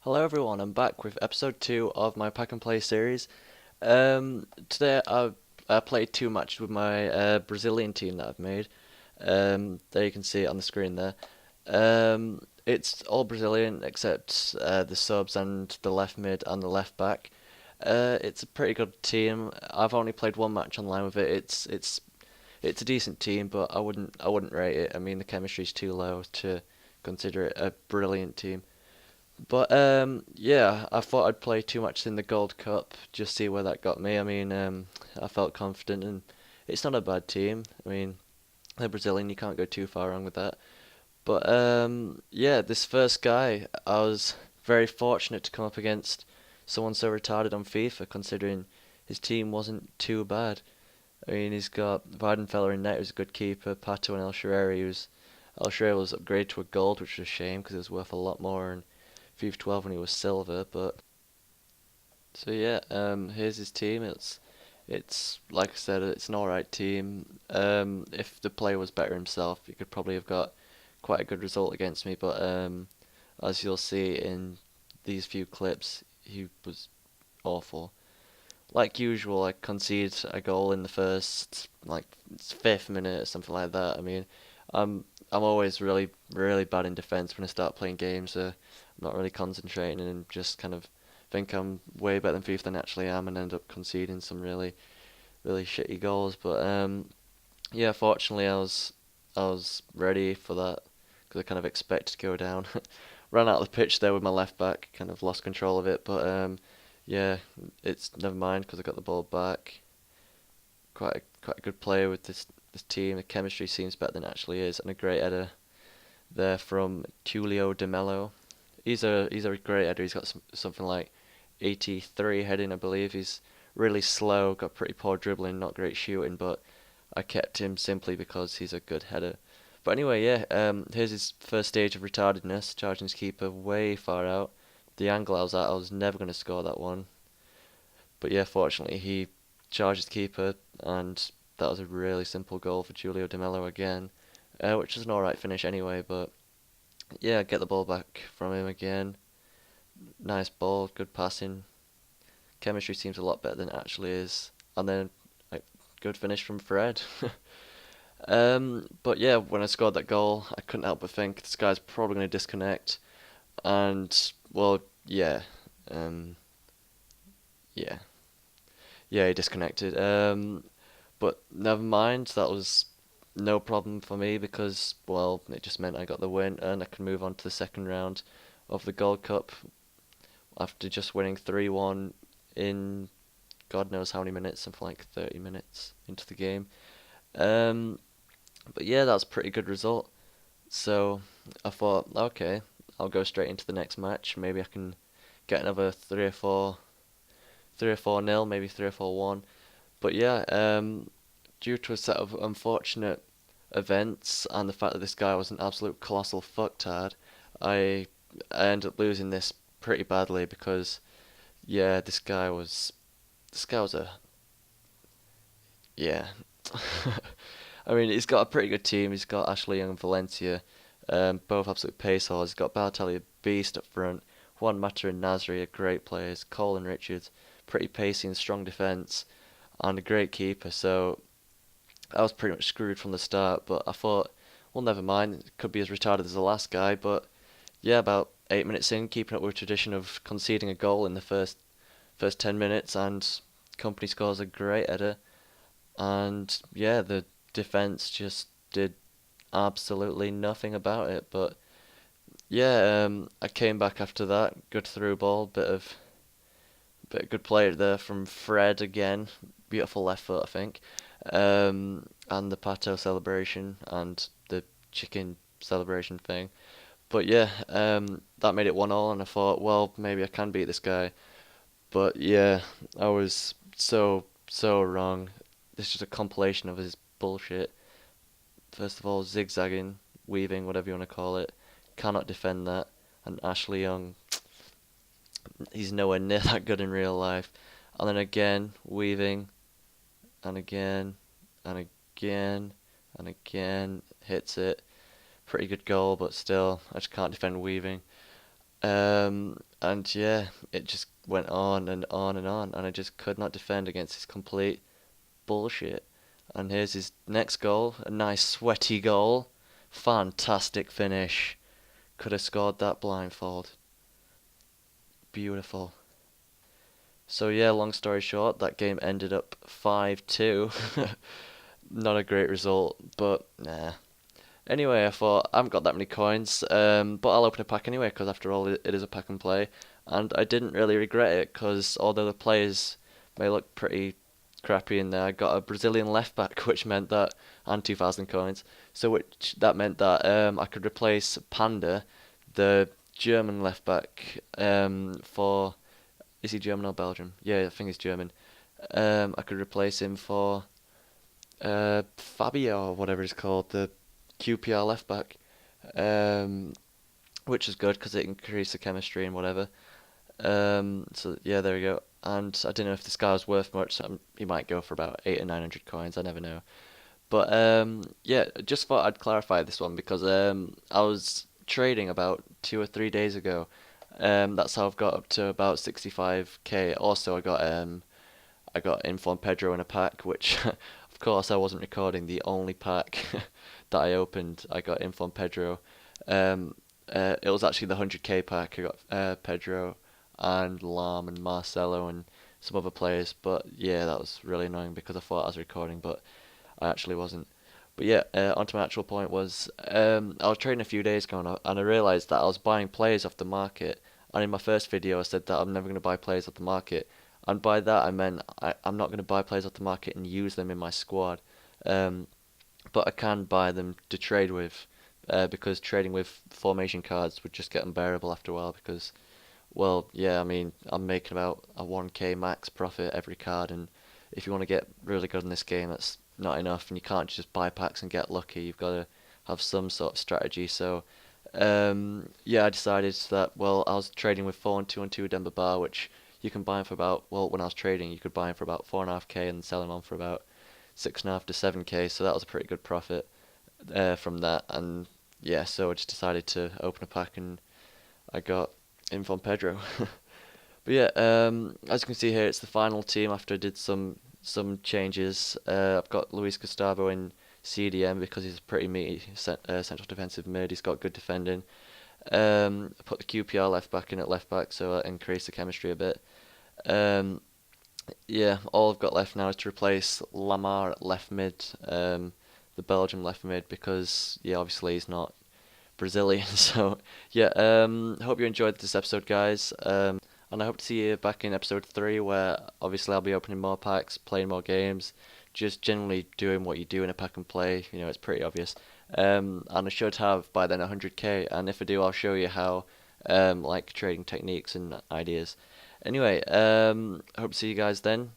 Hello everyone, I'm back with episode 2 of my Pack and Play series. Today I played two matches with my Brazilian team that I've made. There you can see it on the screen there. It's all Brazilian except the subs and the left mid and the left back. It's a pretty good team. I've only played one match online with it. It's a decent team, but I wouldn't rate it. I mean the chemistry's too low to consider it a brilliant team. But yeah, I thought I'd play two matches in the Gold Cup, just see where that got me. I mean, I felt confident, and it's not a bad team. I mean, they're Brazilian, you can't go too far wrong with that. But yeah, this first guy, I was very fortunate to come up against someone so retarded on FIFA, considering his team wasn't too bad. I mean, he's got Weidenfeller in net, who's a good keeper, Pato and El Shaarawy was upgraded to a gold, which was a shame because it was worth a lot more in FIFA 12 when he was silver. But so yeah, here's his team. It's like I said, it's an alright team. If the player was better himself, he could probably have got quite a good result against me. But as you'll see in these few clips, he was awful. Like usual, I concede a goal in the first like fifth minute or something like that. I mean, I'm always really bad in defense when I start playing games. I'm not really concentrating and just kind of think I'm way better than FIFA than I actually am, and end up conceding some really shitty goals. But yeah, fortunately I was ready for that because I kind of expected to go down. Ran out of the pitch there with my left back, kind of lost control of it, but yeah, it's never mind because I got the ball back. Quite a good player with this team. The chemistry seems better than it actually is, and a great header there from Tulio De Mello. He's a great header. He's got something like 83 heading, I believe. He's really slow, got pretty poor dribbling, not great shooting, but I kept him simply because he's a good header. But anyway, yeah, here's his first stage of retardedness, charging his keeper way far out. The angle I was at, I was never going to score that one. But yeah, fortunately, he charged his keeper, and that was a really simple goal for Julio De Mello again, which is an alright finish anyway, but yeah, get the ball back from him again. Nice ball, good passing. Chemistry seems a lot better than it actually is. And then a good finish from Fred. But yeah, when I scored that goal, I couldn't help but think this guy's probably going to disconnect. And well, yeah, um, yeah, yeah, he disconnected. But never mind, that was no problem for me because well, it just meant I got the win and I can move on to the second round of the Gold Cup after just winning 3-1 in God knows how many minutes, something like 30 minutes into the game. Um, but yeah, that's a pretty good result. So I thought, okay, I'll go straight into the next match. Maybe I can get another 3 or 4 nil, maybe 3 or 4-1. But yeah, due to a set of unfortunate events and the fact that this guy was an absolute colossal fucktard, I I ended up losing this pretty badly because yeah, this guy was a yeah. I mean, he's got a pretty good team. He's got Ashley Young and Valencia, both absolute pace hogs. He's got Balotelli, a beast up front. Juan Mata and Nasri are great players. Cole and Richards, pretty pacey and strong defence, and a great keeper. So I was pretty much screwed from the start. But I thought, well, never mind. It could be as retarded as the last guy. But yeah, about 8 minutes in, keeping up with tradition of conceding a goal in the first 10 minutes, and company scores a great header. And yeah, the defense just did absolutely nothing about it. But yeah, I came back after that. Good through ball, bit of good play there from Fred again. Beautiful left foot, I think. And the pato celebration and the chicken celebration thing. But yeah, that made it 1-1, and I thought, well, maybe I can beat this guy. But yeah, I was so wrong. This is just a compilation of his bullshit. First of all, zigzagging, weaving, whatever you want to call it. Cannot defend that. And Ashley Young, he's nowhere near that good in real life. And then again, weaving, and again, and again, and again, hits it. Pretty good goal, but still, I just can't defend weaving. And yeah, it just went on and on and on, and I just could not defend against his complete bullshit. And here's his next goal, a nice sweaty goal. Fantastic finish. Could have scored that blindfold. Beautiful. So yeah, long story short, that game ended up 5-2. Not a great result, but nah. Anyway, I thought I haven't got that many coins, but I'll open a pack anyway because after all, it is a pack and play, and I didn't really regret it because although the players may look pretty crappy in there, I got a Brazilian left back, which meant that and 2,000 coins, so which that meant that I could replace Panda, the German left back, for is he German or Belgium? Yeah, I think he's German. I could replace him for Fabio or whatever he's called, the QPR left back, um, which is good because it increased the chemistry and whatever. So yeah, there we go. And I didn't know if this guy was worth much. So he might go for about 8 or 900 coins. I never know. But yeah, just thought I'd clarify this one because I was trading about 2 or 3 days ago. That's how I've got up to about 65k. Also, I got Inform Pedro in a pack, which of course I wasn't recording. The only pack that I opened, I got Inform Pedro. Um, it was actually the 100k pack. I got Pedro and Lam and Marcelo and some other players. But yeah, that was really annoying because I thought I was recording, but I actually wasn't. But yeah, onto my actual point was I was trading a few days ago and I realised that I was buying players off the market. And in my first video, I said that I'm never going to buy players off the market. And by that, I meant I'm not going to buy players off the market and use them in my squad. Um, but I can buy them to trade with because trading with formation cards would just get unbearable after a while because, well, yeah, I mean, I'm making about a 1k max profit every card, and if you want to get really good in this game, that's not enough, and you can't just buy packs and get lucky. You've got to have some sort of strategy. So, yeah, I decided that, well, I was trading with 4 and 2 and 2 Denver Bar, which you can buy him for about, well, when I was trading, you could buy him for about 4.5k and sell him on for about 6.5 to 7k. So that was a pretty good profit from that. And yeah, so I just decided to open a pack and I got Infon Pedro. But yeah, as you can see here, it's the final team after I did some changes. I've got Luis Gustavo in CDM because he's a pretty meaty central defensive mid. He's got good defending. I put the QPR left back in at left back, so I increased the chemistry a bit. Um, yeah, all I've got left now is to replace Lamar at left mid, the Belgium left mid, because yeah, obviously he's not Brazilian. So yeah, hope you enjoyed this episode, guys. And I hope to see you back in episode 3, where obviously I'll be opening more packs, playing more games, just generally doing what you do in a pack and play. You know, it's pretty obvious. And I should have by then 100k, and if I do, I'll show you how, like trading techniques and ideas. Anyway, I hope to see you guys then.